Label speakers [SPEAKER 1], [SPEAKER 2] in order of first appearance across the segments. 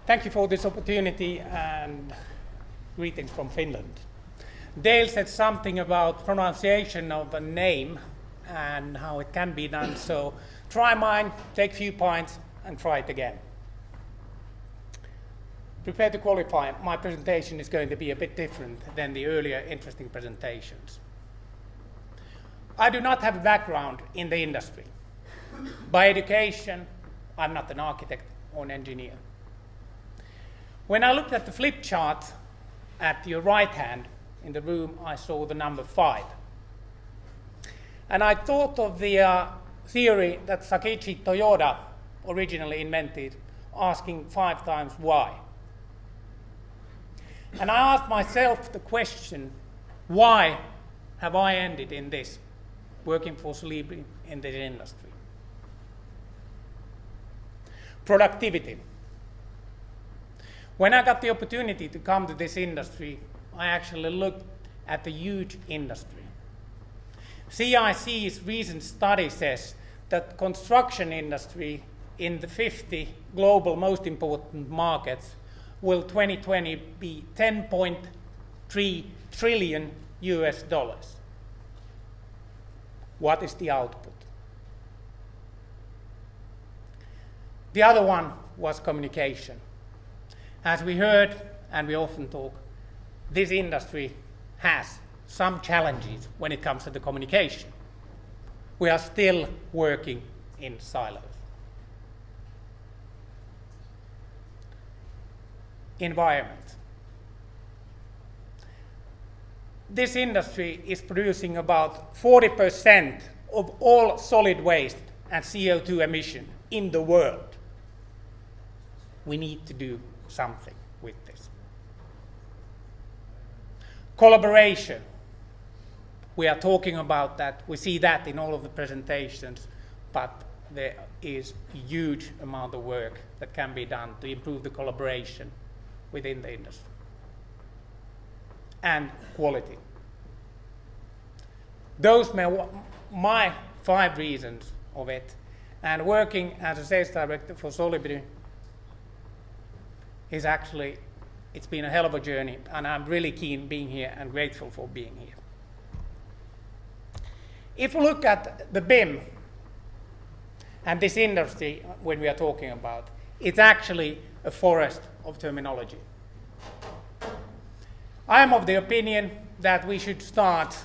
[SPEAKER 1] Thank you for this opportunity and greetings from Finland. Dale said something about pronunciation of a name and how it can be done, so try mine, take a few points and try it again. Prepare to qualify, my presentation is going to be a bit different than the earlier interesting presentations. I do not have a background in the industry. By education, I'm not an architect or an engineer. When I looked at the flip chart at your right hand in the room, I saw the number 5. And I thought of the theory that Sakichi Toyoda originally invented, asking 5 times why. And I asked myself the question, why have I ended in this, working for Solibri in this industry? Productivity. When I got the opportunity to come to this industry, I actually looked at the huge industry. CIC's recent study says that construction industry in the 50 global most important markets will 2020 be $10.3 trillion US dollars. What is the output? The other one was communication. As we heard, and we often talk, this industry has some challenges when it comes to the communication. We are still working in silos. Environment. This industry is producing about 40% of all solid waste and CO2 emission in the world. We need to do something with this. Collaboration. We are talking about that. We see that in all of the presentations, but there is a huge amount of work that can be done to improve the collaboration within the industry. And quality. Those are my 5 reasons of it. And working as a sales director for Solibri is actually, it's been a hell of a journey, and I'm really keen being here and grateful for being here. If we look at the BIM and this industry, when we are talking about, it's actually a forest of terminology. I am of the opinion that we should start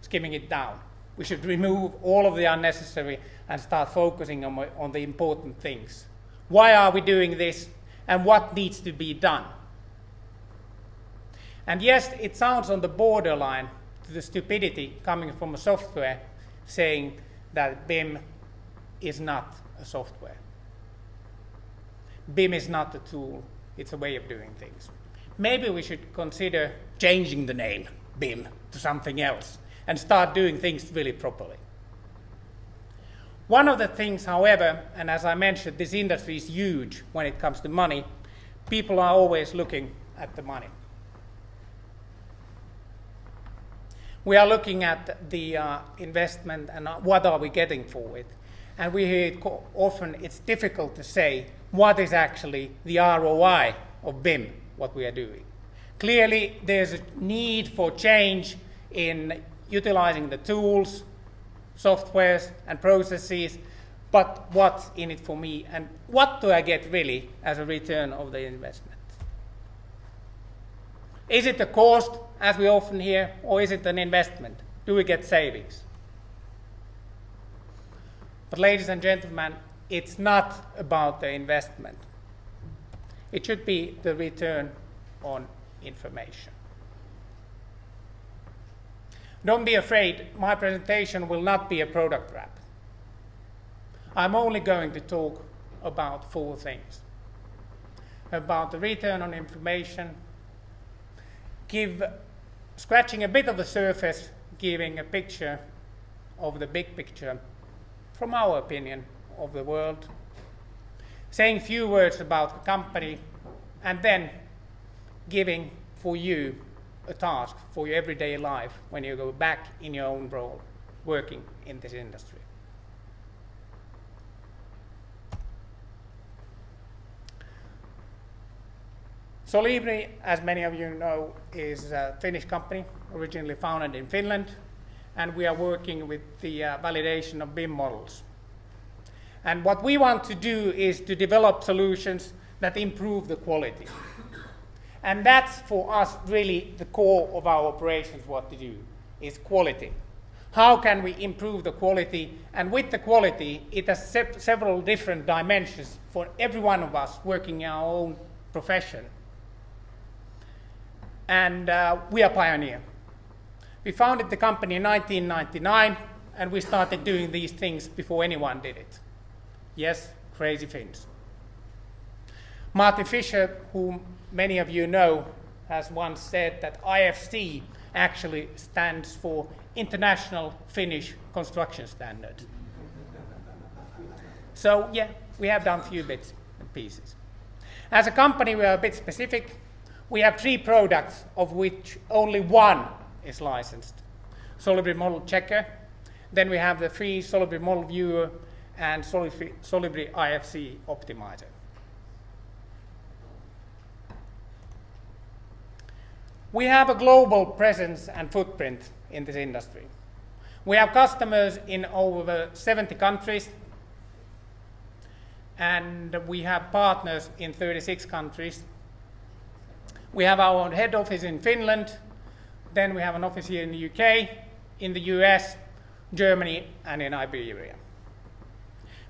[SPEAKER 1] skimming it down. We should remove all of the unnecessary and start focusing on the important things. Why are we doing this, and what needs to be done? And yes, it sounds on the borderline to the stupidity coming from a software saying that BIM is not a software. BIM is not a tool, it's a way of doing things. Maybe we should consider changing the name BIM to something else and start doing things really properly. One of the things, however, and as I mentioned, this industry is huge when it comes to money. People are always looking at the money. We are looking at the investment and what are we getting for it. And we hear it often, it's difficult to say what is actually the ROI of BIM, what we are doing. Clearly, there's a need for change in utilizing the tools, softwares and processes, but what's in it for me and what do I get really as a return of the investment? Is it a cost, as we often hear, or is it an investment? Do we get savings? But ladies and gentlemen, it's not about the investment. It should be the return on information. Don't be afraid, my presentation will not be a product wrap. I'm only going to talk about 4 things. About the return on information, scratching a bit of the surface, giving a picture of the big picture from our opinion of the world, saying a few words about the company, and then giving for you a task for your everyday life when you go back in your own role working in this industry. Solibri, as many of you know, is a Finnish company, originally founded in Finland, and we are working with the validation of BIM models. And what we want to do is to develop solutions that improve the quality. And that's for us really the core of our operations, what to do, is quality. How can we improve the quality? And with the quality, it has several different dimensions for every one of us working in our own profession. And we are pioneer. We founded the company in 1999, and we started doing these things before anyone did it. Yes, crazy Finns. Martin Fischer, whom many of you know, has once said that IFC actually stands for International Finnish Construction Standard. So yeah, we have done a few bits and pieces. As a company, we are a bit specific. We have 3 products, of which only one is licensed. Solibri Model Checker, then we have the free Solibri Model Viewer, and Solibri IFC Optimizer. We have a global presence and footprint in this industry. We have customers in over 70 countries, and we have partners in 36 countries. We have our own head office in Finland, then we have an office here in the UK, in the US, Germany, and in Iberia.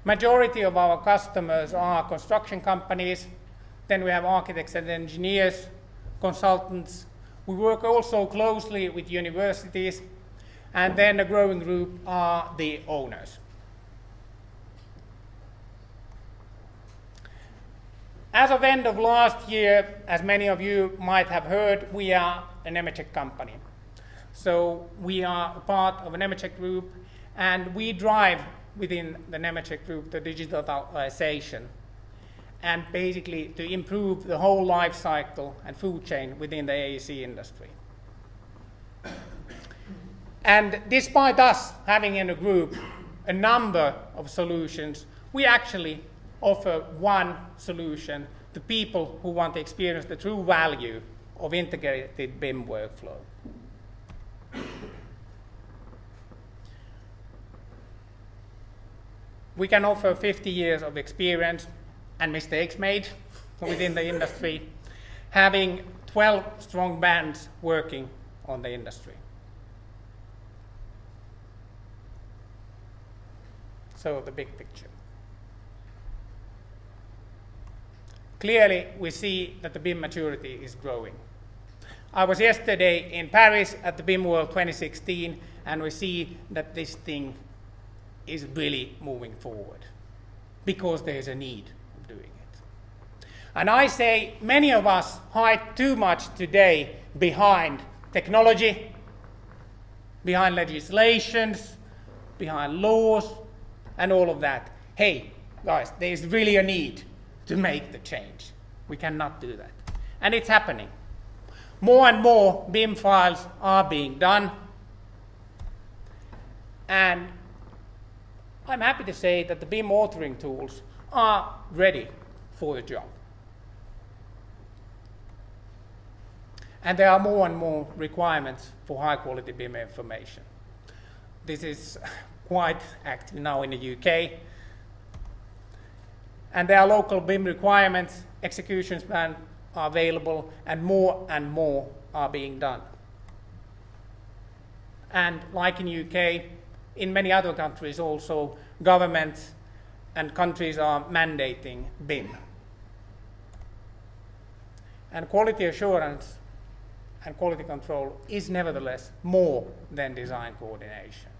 [SPEAKER 1] Majority of our customers are construction companies, then we have architects and engineers, consultants. We work also closely with universities, and then a growing group are the owners. As of end of last year, as many of you might have heard, we are an Nemetschek company. So we are a part of a Nemetschek group, and we drive within the Nemetschek group the digitalization, and basically to improve the whole life cycle and food chain within the AEC industry. And despite us having in a group a number of solutions, we actually offer one solution to people who want to experience the true value of integrated BIM workflow. We can offer 50 years of experience and mistakes made within the industry, having 12 strong bands working on the industry. So the big picture. Clearly, we see that the BIM maturity is growing. I was yesterday in Paris at the BIM World 2016, and we see that this thing is really moving forward because there is a need of doing it. And I say many of us hide too much today behind technology, behind legislations, behind laws, and all of that. Hey, guys, there is really a need to make the change. We cannot do that. And it's happening. More and more BIM files are being done. And I'm happy to say that the BIM authoring tools are ready for the job. And there are more and more requirements for high quality BIM information. This is quite active now in the UK. And there are local BIM requirements, execution plans are available, and more are being done. And like in UK, in many other countries also, governments and countries are mandating BIM. And quality assurance and quality control is nevertheless more than design coordination.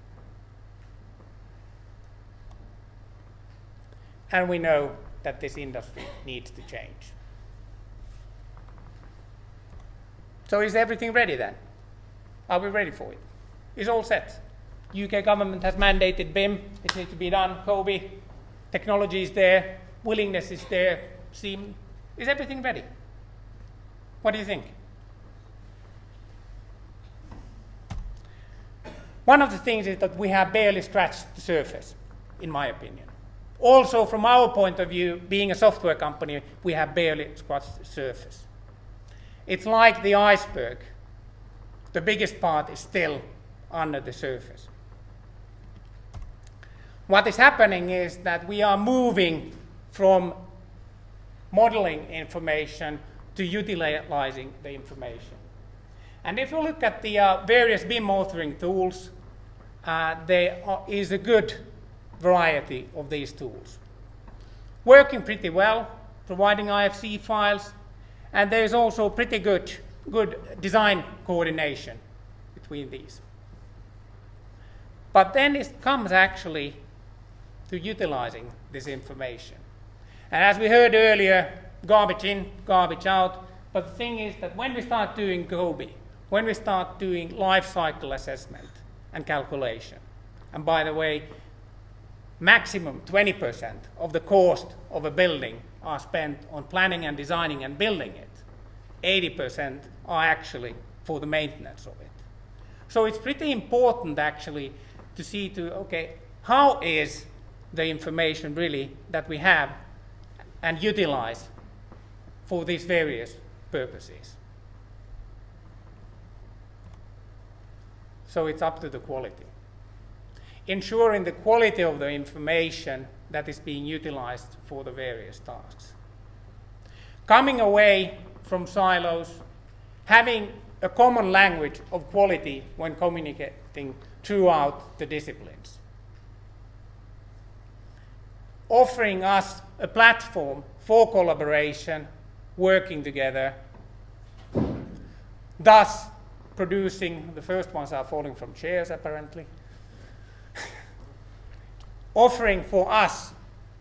[SPEAKER 1] And we know that this industry needs to change. So is everything ready then? Are we ready for it? It's all set. UK government has mandated BIM, it needs to be done, COBE, technology is there, willingness is there, is everything ready? What do you think? One of the things is that we have barely scratched the surface, in my opinion. Also, from our point of view, being a software company, we have barely scratched the surface. it's like the iceberg. The biggest part is still under the surface. What is happening is that we are moving from modeling information to utilizing the information. And if you look at the various BIM authoring tools, there is a good variety of these tools. Working pretty well, providing IFC files, and there is also pretty good design coordination between these. But then it comes actually to utilizing this information. And as we heard earlier, garbage in, garbage out. But the thing is that when we start doing GOBI, when we start doing life cycle assessment and calculation, and by the way, maximum 20% of the cost of a building are spent on planning and designing and building it. 80% are actually for the maintenance of it. So it's pretty important actually to see okay, how is the information really that we have and utilize for these various purposes. So it's up to the quality. Ensuring the quality of the information that is being utilized for the various tasks. Coming away from silos, having a common language of quality when communicating throughout the disciplines. Offering us a platform for collaboration, working together, thus producing, the first ones are falling from chairs apparently, offering for us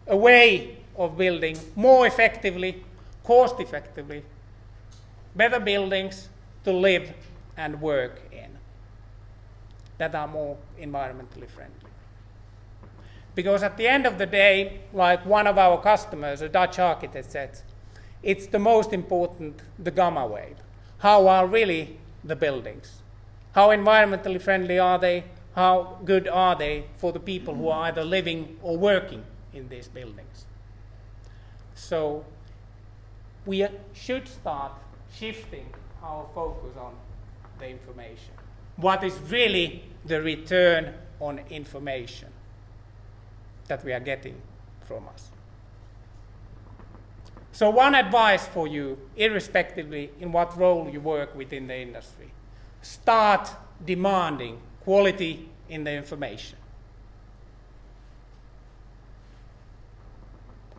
[SPEAKER 1] a way of building more effectively, cost effectively, better buildings to live and work in that are more environmentally friendly. Because at the end of the day, like one of our customers, a Dutch architect, said, it's the most important, the gamma wave. How are really the buildings? How environmentally friendly are they? How good are they for the people who are either living or working in these buildings? So we should start shifting our focus on the information. What is really the return on information that we are getting from us? So one advice for you, irrespectively in what role you work within the industry, start demanding quality in the information.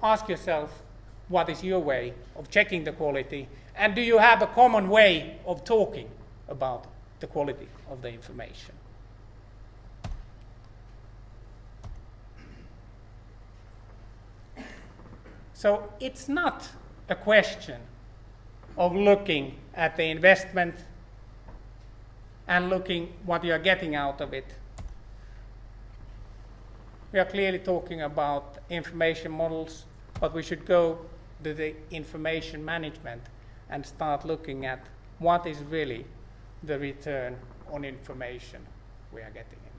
[SPEAKER 1] Ask yourself, what is your way of checking the quality, and do you have a common way of talking about the quality of the information? So it's not a question of looking at the investment and looking what you are getting out of it. We are clearly talking about information models, but we should go to the information management and start looking at what is really the return on information we are getting in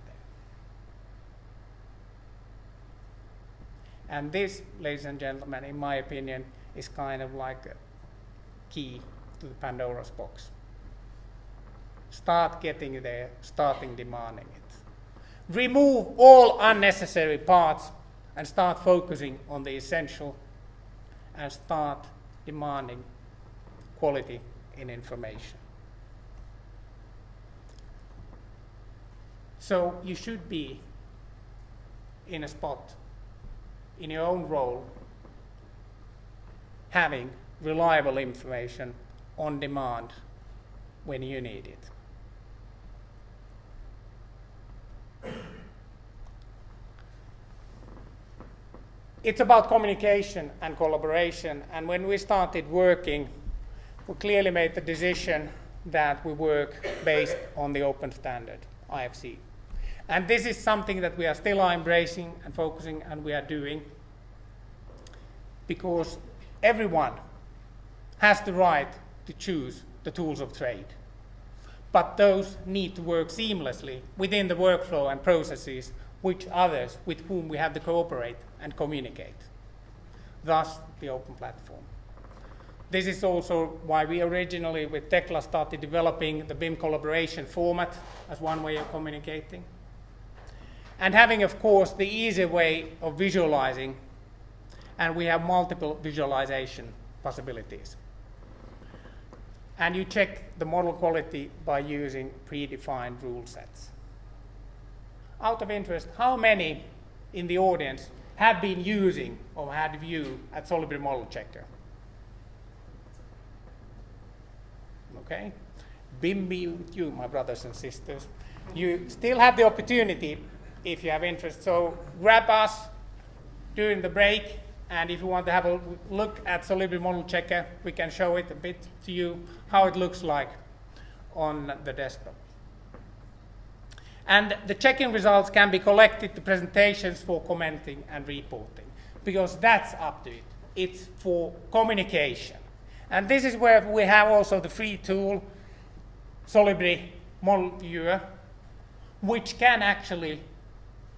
[SPEAKER 1] there. And this, ladies and gentlemen, in my opinion, is kind of like a key to the Pandora's box. Start getting there, starting demanding it. Remove all unnecessary parts and start focusing on the essential and start demanding quality in information. So you should be in a spot in your own role having reliable information on demand when you need it. It's about communication and collaboration, and when we started working, we clearly made the decision that we work based on the open standard, IFC. And this is something that we are still embracing and focusing, and we are doing, because everyone has the right to choose the tools of trade. But those need to work seamlessly within the workflow and processes which others with whom we have to cooperate and communicate. Thus, the open platform. This is also why we originally with Tekla started developing the BIM collaboration format as one way of communicating. And having, of course, the easy way of visualizing, and we have multiple visualization possibilities. And you check the model quality by using predefined rule sets. Out of interest, how many in the audience have been using or had view at Solibri Model Checker? Okay, BIM be with you, my brothers and sisters. You still have the opportunity if you have interest. So grab us during the break, and if you want to have a look at Solibri Model Checker, we can show it a bit to you how it looks like on the desktop. And the checking results can be collected to presentations for commenting and reporting, because that's up to it. It's for communication. And this is where we have also the free tool, Solibri Model Viewer, which can actually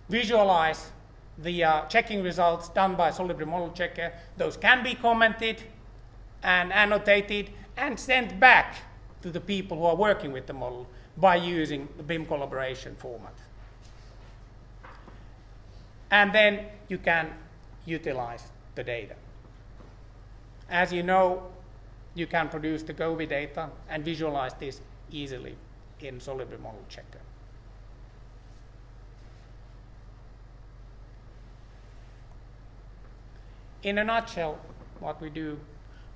[SPEAKER 1] visualize the checking results done by Solibri Model Checker. Those can be commented and annotated and sent back to the people who are working with the model by using the BIM collaboration format. And then you can utilize the data. As you know, you can produce the GOBI data and visualize this easily in Solibri Model Checker. In a nutshell, what we do,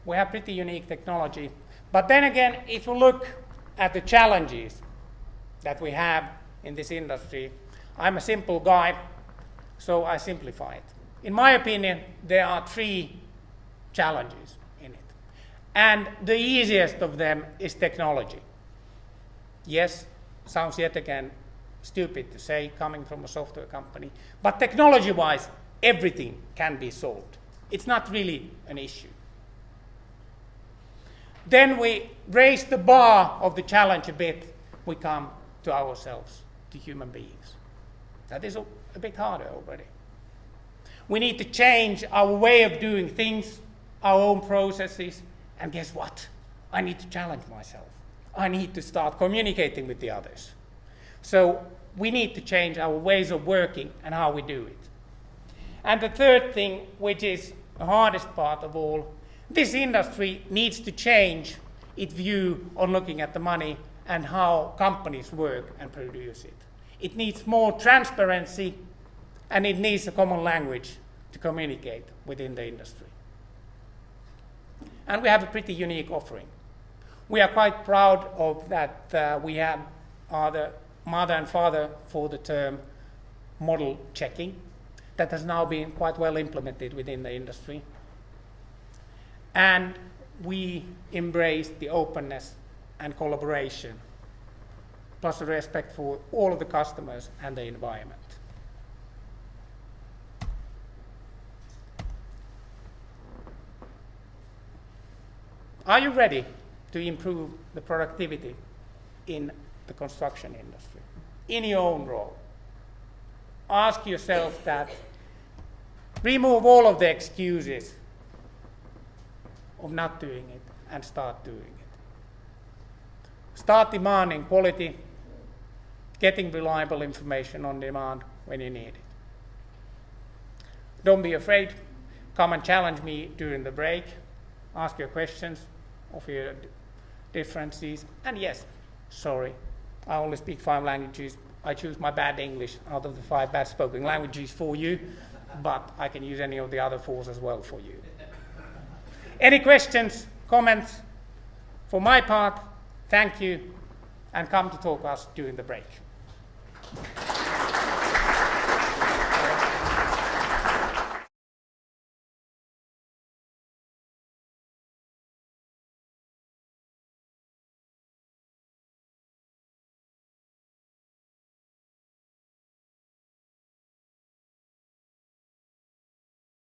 [SPEAKER 1] we have pretty unique technology. But then again, if you look at the challenges that we have in this industry, I'm a simple guy, so I simplify it. In my opinion, there are 3 challenges in it. And the easiest of them is technology. Yes, sounds yet again stupid to say coming from a software company, but technology-wise, everything can be solved. It's not really an issue. Then we raise the bar of the challenge a bit, we come to ourselves, to human beings. That is a bit harder already. We need to change our way of doing things, our own processes, and guess what? I need to challenge myself. I need to start communicating with the others. So we need to change our ways of working and how we do it. And the third thing, which is the hardest part of all, this industry needs to change its view on looking at the money and how companies work and produce it. It needs more transparency, and it needs a common language to communicate within the industry. And we have a pretty unique offering. We are quite proud of that. We are the mother and father for the term model checking that has now been quite well implemented within the industry. And we embrace the openness and collaboration, plus the respect for all of the customers and the environment. Are you ready to improve the productivity in the construction industry, in your own role? Ask yourself that. Remove all of the excuses of not doing it and start doing it. Start demanding quality, getting reliable information on demand when you need it. Don't be afraid. Come and challenge me during the break. Ask your questions, offer your differences. And yes, sorry, I only speak 5 languages. I choose my bad English out of the 5 bad spoken languages for you, but I can use any of the other 4 as well for you. Any questions, comments? For my part, thank you, and come to talk to us during the break.